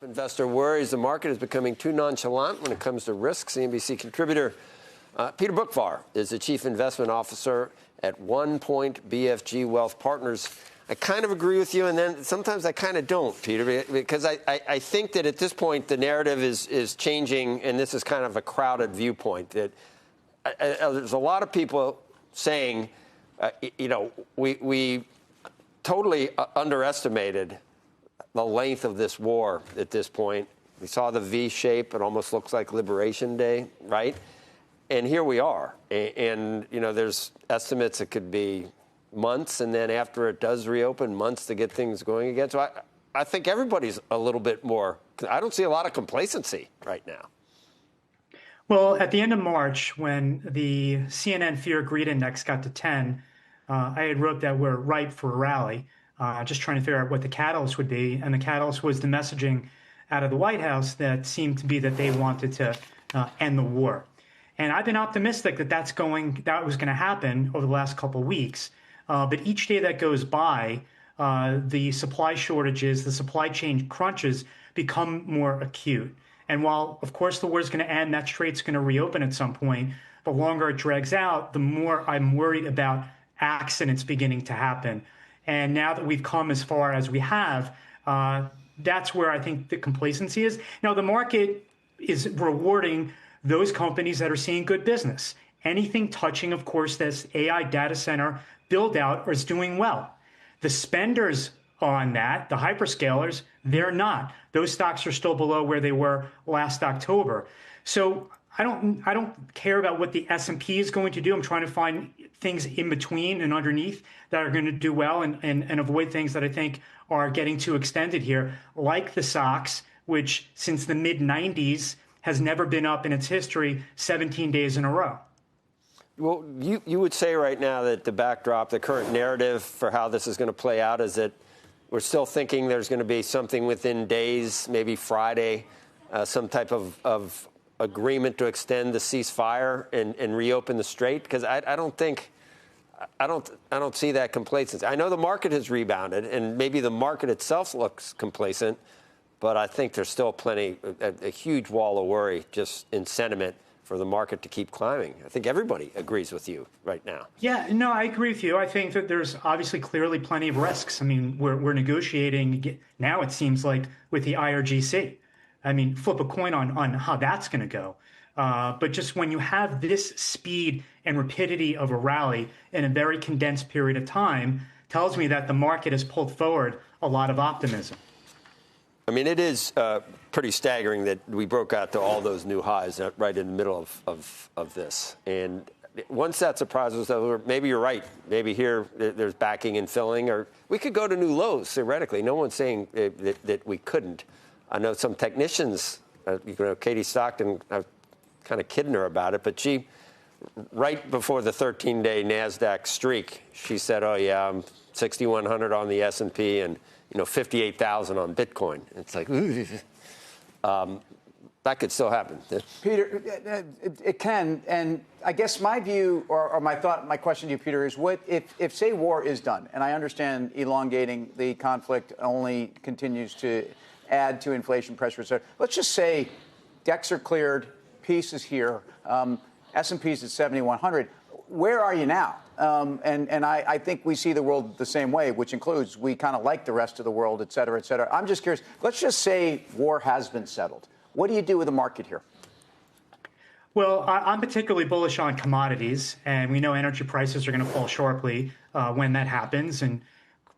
Investor worries the market is becoming too nonchalant when it comes to risk. CNBC contributor Peter Boockvar is the chief investment officer at 1 Point BFG Wealth Partners. I kind of agree with you, and then sometimes I kind of don't, Peter, because I think that at this point the narrative is changing, and this is kind of a crowded viewpoint. That there's a lot of people saying, we totally underestimated the length of this war at this point. We saw the V shape. It almost looks like Liberation Day, right? And here we are. And there's estimates it could be months, and then after it does reopen, months to get things going again. So I think everybody's a little bit more. I don't see a lot of complacency right now. Well, at the end of March, when the CNN Fear Greed Index got to 10, I had wrote that we're ripe for a rally. Just trying to figure out what the catalyst would be. And the catalyst was the messaging out of the White House that seemed to be that they wanted to end the war. And I've been optimistic that that was going to happen over the last couple of weeks. But each day that goes by, the supply shortages, the supply chain crunches become more acute. And while, of course, the war is going to end, that strait's going to reopen at some point, the longer it drags out, the more I'm worried about accidents beginning to happen. And now that we've come as far as we have, that's where I think the complacency is. Now, the market is rewarding those companies that are seeing good business. Anything touching, of course, this AI data center build out is doing well. The spenders on that, the hyperscalers, they're not. Those stocks are still below where they were last October. So I don't care about what the S&P is going to do. I'm trying to find things in between and underneath that are going to do well and avoid things that I think are getting too extended here, like the SOX, which since the mid-90s has never been up in its history 17 days in a row. Well, you would say right now that the backdrop, the current narrative for how this is going to play out is that we're still thinking there's going to be something within days, maybe Friday, some type of agreement to extend the ceasefire and reopen the strait? Because I don't see that complacency. I know the market has rebounded, and maybe the market itself looks complacent, but I think there's still a huge wall of worry just in sentiment for the market to keep climbing. I think everybody agrees with you right now. Yeah, no, I agree with you. I think that there's obviously clearly plenty of risks. I mean, we're negotiating now, it seems like, with the IRGC. I mean, flip a coin on how that's going to go. But just when you have this speed and rapidity of a rally in a very condensed period of time, tells me that the market has pulled forward a lot of optimism. I mean, it is pretty staggering that we broke out to all those new highs right in the middle of this. And once that surprise was over, maybe you're right. Maybe here there's backing and filling, or we could go to new lows, theoretically. No one's saying that we couldn't. I know some technicians, Katie Stockton, I'm kind of kidding her about it, but she, right before the 13-day NASDAQ streak, she said, oh, yeah, I'm 6,100 on the S&P and 58,000 on Bitcoin. It's like, that could still happen. Peter, it can. And I guess my view or my question to you, Peter, is what if say war is done, and I understand elongating the conflict only continues to add to inflation pressure. So let's just say decks are cleared, peace is here, S&P's at 7,100. Where are you now? And I think we see the world the same way, which includes we kind of like the rest of the world, et cetera, et cetera. I'm just curious. Let's just say war has been settled. What do you do with the market here? Well, I'm particularly bullish on commodities, and we know energy prices are going to fall sharply when that happens. And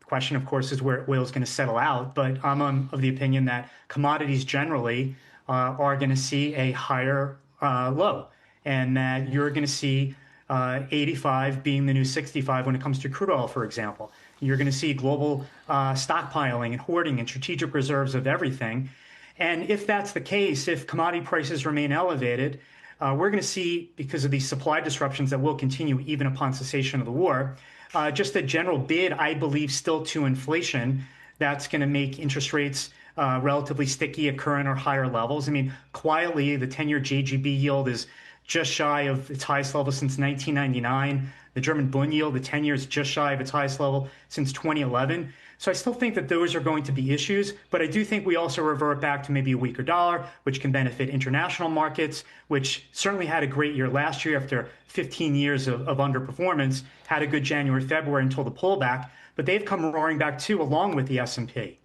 the question, of course, is where oil is going to settle out. But I'm of the opinion that commodities generally are going to see a higher low, and that you're going to see 85 being the new 65 when it comes to crude oil, for example. You're going to see global stockpiling and hoarding and strategic reserves of everything. And if that's the case, if commodity prices remain elevated, we're going to see, because of these supply disruptions that will continue even upon cessation of the war, just a general bid, I believe, still to inflation that's going to make interest rates relatively sticky at current or higher levels. I mean, quietly, the 10-year JGB yield is just shy of its highest level since 1999. The German Bund yield, the 10 years, just shy of its highest level since 2011. So I still think that those are going to be issues, but I do think we also revert back to maybe a weaker dollar, which can benefit international markets, which certainly had a great year last year after 15 years of underperformance, had a good January, February until the pullback, but they've come roaring back too, along with the S&P.